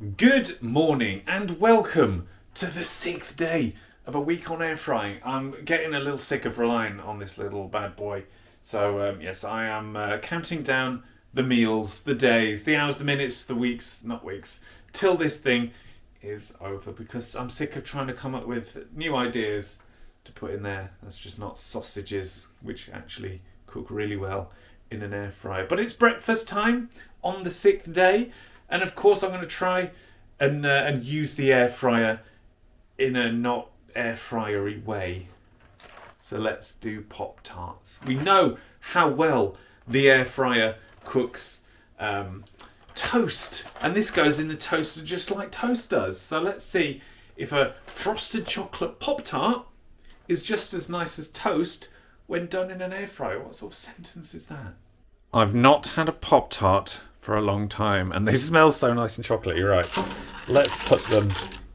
Good morning and welcome to the 6th day of a week on air frying. I'm getting a little sick of relying on this little bad boy. So yes, I am counting down the meals, the days, the hours, the minutes, the weeks, not weeks, till this thing is over, because I'm sick of trying to come up with new ideas to put in there. That's just not sausages, which actually cook really well in an air fryer. But it's breakfast time on the 6th day. And of course, I'm going to try and use the air fryer in a not air fryery way. So let's do Pop-Tarts. We know how well the air fryer cooks toast, and this goes in the toaster just like toast does. So let's see if a frosted chocolate Pop-Tart is just as nice as toast when done in an air fryer. What sort of sentence is that? I've not had a Pop-Tart for a long time, and they smell so nice and chocolatey. Right, let's put them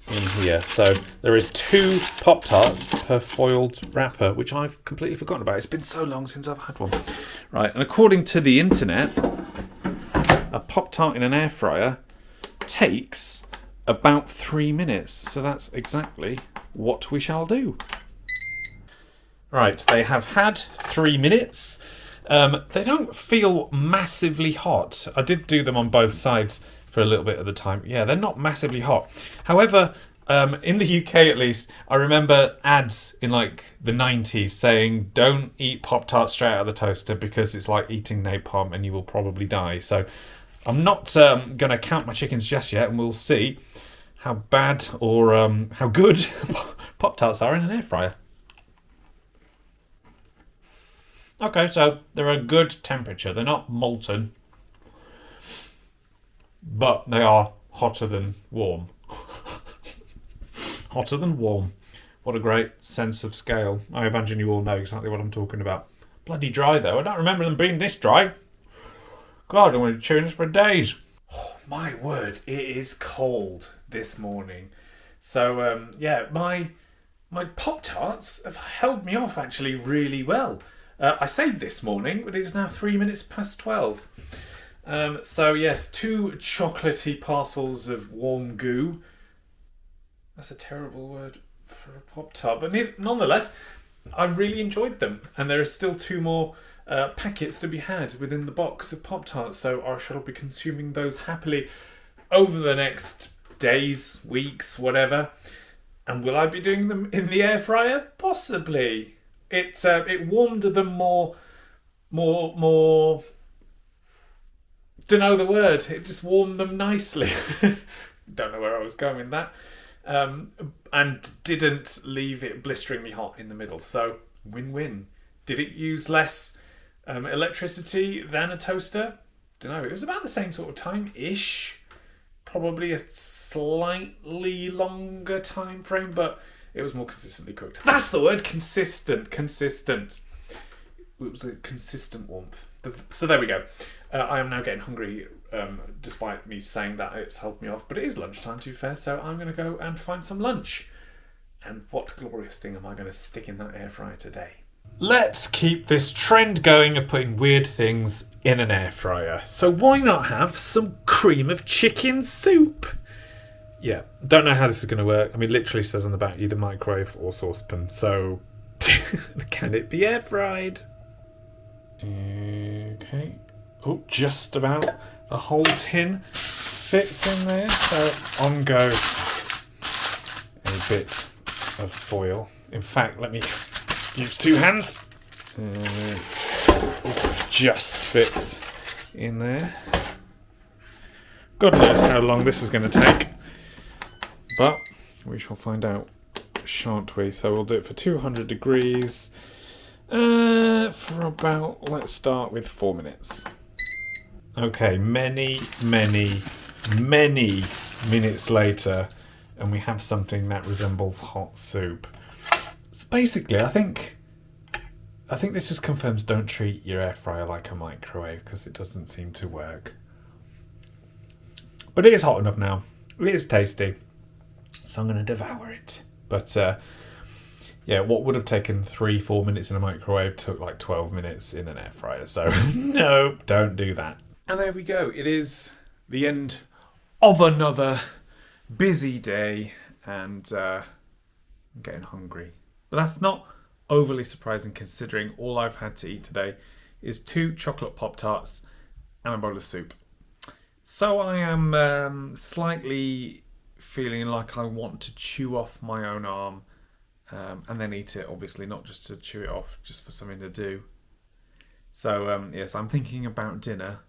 in here. So there is 2 Pop-Tarts per foiled wrapper, which I've completely forgotten about. It's been so long since I've had one. Right, and according to the internet, a Pop-Tart in an air fryer takes about 3 minutes. So that's exactly what we shall do. Right, they have had 3 minutes. They don't feel massively hot. I did do them on both sides for a little bit of the time. Yeah, they're not massively hot. However, in the UK at least, I remember ads in like the 90s saying don't eat Pop-Tarts straight out of the toaster because it's like eating napalm and you will probably die. So I'm not going to count my chickens just yet, and we'll see how bad or how good Pop-Tarts are in an air fryer. Okay, so they're a good temperature. They're not molten, but they are hotter than warm. Hotter than warm. What a great sense of scale. I imagine you all know exactly what I'm talking about. Bloody dry, though. I don't remember them being this dry. God, I'm going to chew this for days. Oh, my word, it is cold this morning. So, yeah, my Pop-Tarts have held me off actually really well. I say this morning, but it's now 3 minutes past 12. So yes, 2 chocolatey parcels of warm goo. That's a terrible word for a Pop-Tart, but nonetheless, I really enjoyed them. And there are still 2 more packets to be had within the box of Pop-Tarts, so I shall be consuming those happily over the next days, weeks, whatever. And will I be doing them in the air fryer? Possibly. It warmed them more. Don't know the word. It just warmed them nicely. Don't know where I was going with that. And didn't leave it blisteringly hot in the middle. So win-win. Did it use less electricity than a toaster? Don't know. It was about the same sort of time-ish. Probably a slightly longer time frame, but it was more consistently cooked. That's the word, consistent. It was a consistent warmth. So there we go. I am now getting hungry, despite me saying that it's helped me off. But it is lunchtime, to be fair, so I'm going to go and find some lunch. And what glorious thing am I going to stick in that air fryer today? Let's keep this trend going of putting weird things in an air fryer. So why not have some cream of chicken soup? Yeah, don't know how this is going to work. I mean, literally says on the back either microwave or saucepan. So, can it be air fried? Okay. Oh, just about the whole tin fits in there. So on goes a bit of foil. In fact, let me use 2 hands. Just fits in there. God knows how long this is going to take. But we shall find out, shan't we? So we'll do it for 200 degrees for about, let's start with 4 minutes. Okay, many minutes later, and we have something that resembles hot soup. So basically, I think this just confirms don't treat your air fryer like a microwave, because it doesn't seem to work. But it is hot enough now. It is tasty. So I'm going to devour it. But yeah, what would have taken 3-4 minutes in a microwave took like 12 minutes in an air fryer. So no, don't do that. And there we go. It is the end of another busy day, and I'm getting hungry. But that's not overly surprising considering all I've had to eat today is 2 chocolate Pop-Tarts and a bowl of soup. So I am slightly feeling like I want to chew off my own arm and then eat it, obviously, not just to chew it off, just for something to do. So yes, I'm thinking about dinner,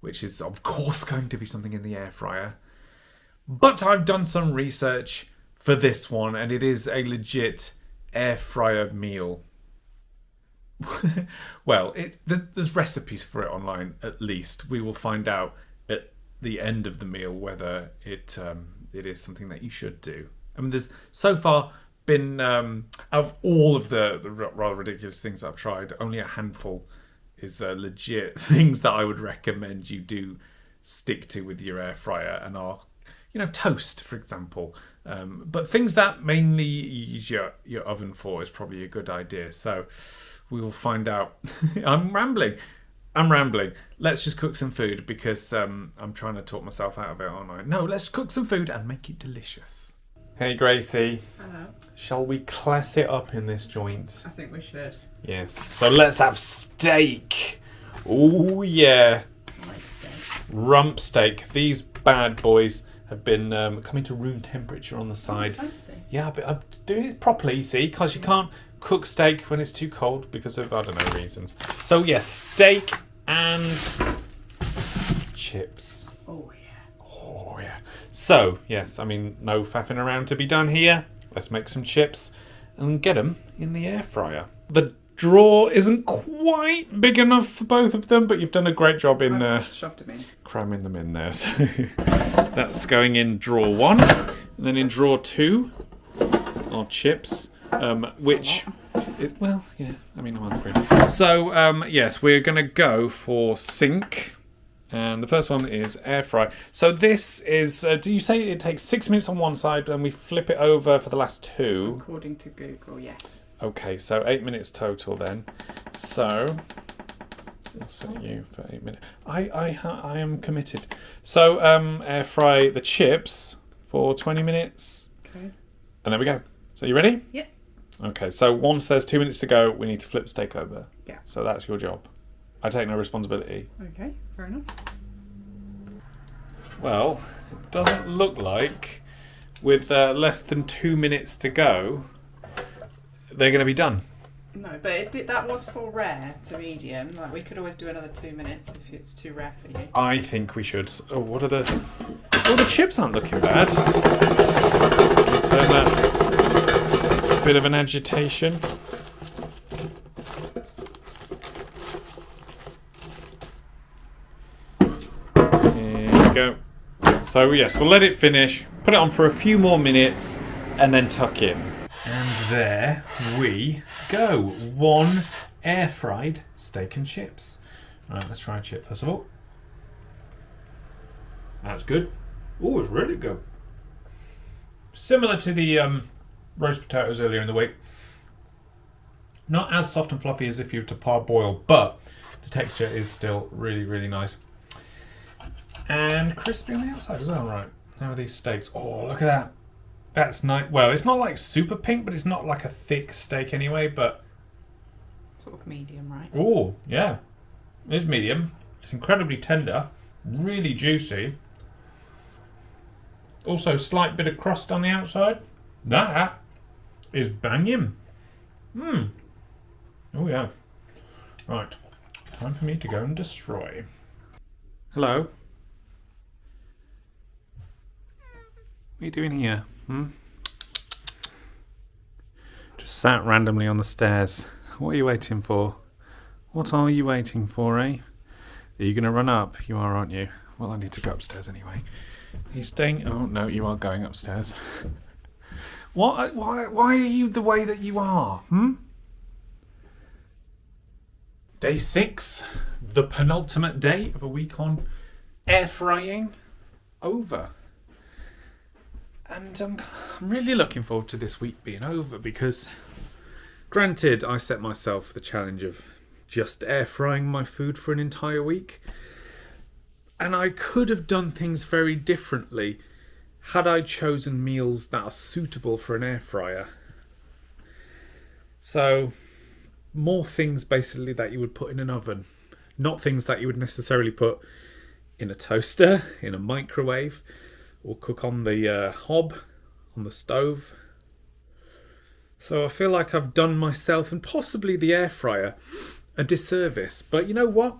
which is of course going to be something in the air fryer. But I've done some research for this one, and it is a legit air fryer meal. Well, there's recipes for it online, at least. We will find out at the end of the meal whether it is something that you should do. I mean, there's so far been, out of all of the rather ridiculous things I've tried, only a handful is legit things that I would recommend you do stick to with your air fryer, and are, toast, for example. But things that mainly you use your oven for is probably a good idea. So we will find out. I'm rambling. Let's just cook some food because I'm trying to talk myself out of it, aren't I? No, let's cook some food and make it delicious. Hey, Gracie. Hello. Shall we class it up in this joint? I think we should. Yes. So let's have steak. Oh, yeah. I like steak. Rump steak. These bad boys have been coming to room temperature on the side. Fancy. Yeah, but I'm doing it properly, you see, because you can't cook steak when it's too cold because of, I don't know, reasons. So, yes, steak and chips. Oh, yeah. Oh, yeah. So, yes, I mean, no faffing around to be done here. Let's make some chips and get them in the air fryer. The drawer isn't quite big enough for both of them, but you've done a great job in Shoved them in. cramming them in there. So that's going in drawer 1, and then in drawer 2 are chips, which is, well, yeah, I mean, I'm hungry. So yes, we're going to go for sink, and the first one is air fry. So this is, do you say it takes 6 minutes on one side and we flip it over for the last 2? According to Google, yes. Okay, so 8 minutes total then. So I'll set you for 8 minutes. I am committed. So air fry the chips for 20 minutes. Okay. And there we go. So you ready? Yep. Okay, so once there's 2 minutes to go, we need to flip the steak over. Yeah. So that's your job. I take no responsibility. Okay, fair enough. Well, it doesn't look like with less than 2 minutes to go, they're going to be done. No, but that was for rare to medium. Like, we could always do another 2 minutes if it's too rare for you. I think we should. Oh, what are the... Oh, the chips aren't looking bad. A bit of an agitation. Here we go. So, yes, we'll let it finish, put it on for a few more minutes, and then tuck in. And there we go. 1 air-fried steak and chips. Right, let's try a chip first of all. That's good. Oh, it's really good. Similar to the roast potatoes earlier in the week. Not as soft and fluffy as if you were to parboil, but the texture is still really, really nice. And crispy on the outside as well, right? How are these steaks? Oh, look at that. That's nice. Well, it's not like super pink, but it's not like a thick steak anyway, but... Sort of medium, right? Oh, yeah. It's medium. It's incredibly tender. Really juicy. Also, slight bit of crust on the outside. That is banging. Oh, yeah. Right. Time for me to go and destroy. Hello. What are you doing here? Just sat randomly on the stairs. What are you waiting for? What are you waiting for, eh? Are you going to run up? You are, aren't you? Well, I need to go upstairs anyway. Are you staying? Oh, no, you are going upstairs. Why are you the way that you are? Day 6, the penultimate day of a week on air frying, over. And I'm really looking forward to this week being over because, granted, I set myself the challenge of just air frying my food for an entire week. And I could have done things very differently had I chosen meals that are suitable for an air fryer. So, more things basically that you would put in an oven. Not things that you would necessarily put in a toaster, in a microwave, or cook on the hob, on the stove. So I feel like I've done myself and possibly the air fryer a disservice. But you know what?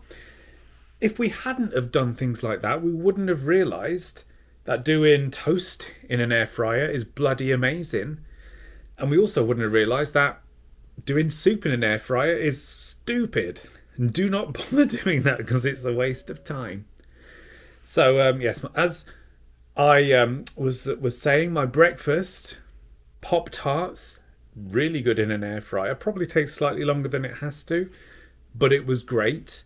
If we hadn't have done things like that, we wouldn't have realised that doing toast in an air fryer is bloody amazing. And we also wouldn't have realised that doing soup in an air fryer is stupid. And do not bother doing that because it's a waste of time. So, yes, as I was saying, my breakfast, Pop-Tarts, really good in an air fryer. Probably takes slightly longer than it has to, but it was great.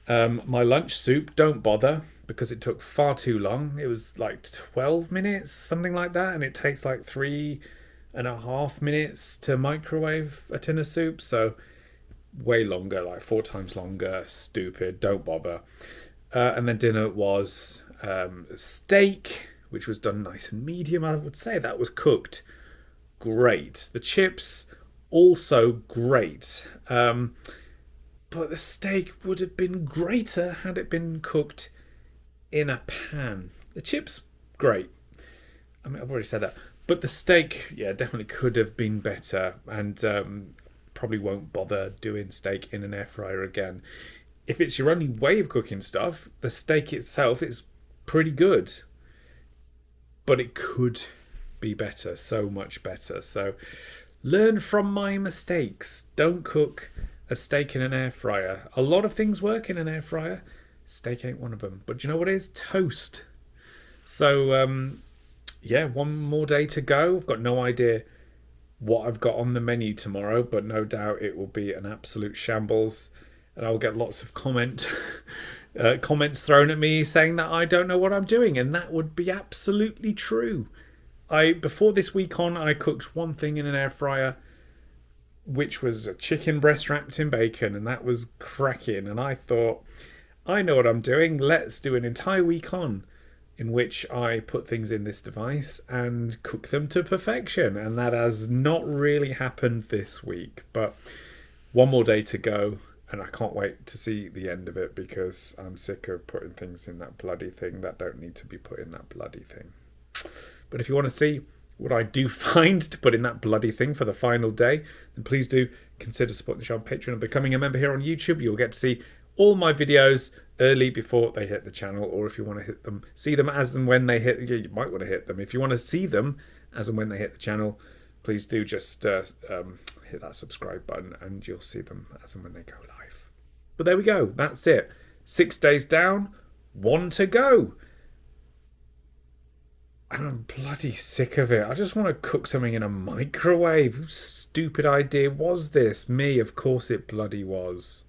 My lunch soup, don't bother, because it took far too long. It was like 12 minutes, something like that, and it takes like 3.5 minutes to microwave a tin of soup, so way longer, like 4 times longer. Stupid, don't bother. And then dinner was steak, which was done nice and medium. I would say that was cooked great. The chips also great. But the steak would have been greater had it been cooked in a pan. The chips, great. I mean, I've already said that. But the steak, yeah, definitely could have been better. And probably won't bother doing steak in an air fryer again. If it's your only way of cooking stuff, the steak itself is pretty good. But it could be better, so much better. So learn from my mistakes. Don't cook a steak in an air fryer. A lot of things work in an air fryer. Steak ain't one of them. But do you know what it is? Toast. So, yeah, one more day to go. I've got no idea what I've got on the menu tomorrow, but no doubt it will be an absolute shambles. And I'll get lots of comments thrown at me saying that I don't know what I'm doing. And that would be absolutely true. Before this week on, I cooked one thing in an air fryer, which was a chicken breast wrapped in bacon, and that was cracking. And I thought, I know what I'm doing. Let's do an entire week on in which I put things in this device and cook them to perfection. And that has not really happened this week. But one more day to go, and I can't wait to see the end of it because I'm sick of putting things in that bloody thing that don't need to be put in that bloody thing. But if you want to see what I do find to put in that bloody thing for the final day, then please do consider supporting the show on Patreon and becoming a member here on YouTube. You'll get to see all my videos early before they hit the channel, or if you want to hit them, see them as and when they hit. You might want to hit them. If you want to see them as and when they hit the channel, please do just hit that subscribe button and you'll see them as and when they go live. But there we go. That's it. 6 days down, 1 to go. And I'm bloody sick of it. I just want to cook something in a microwave. Whose stupid idea was this? Me, of course it bloody was.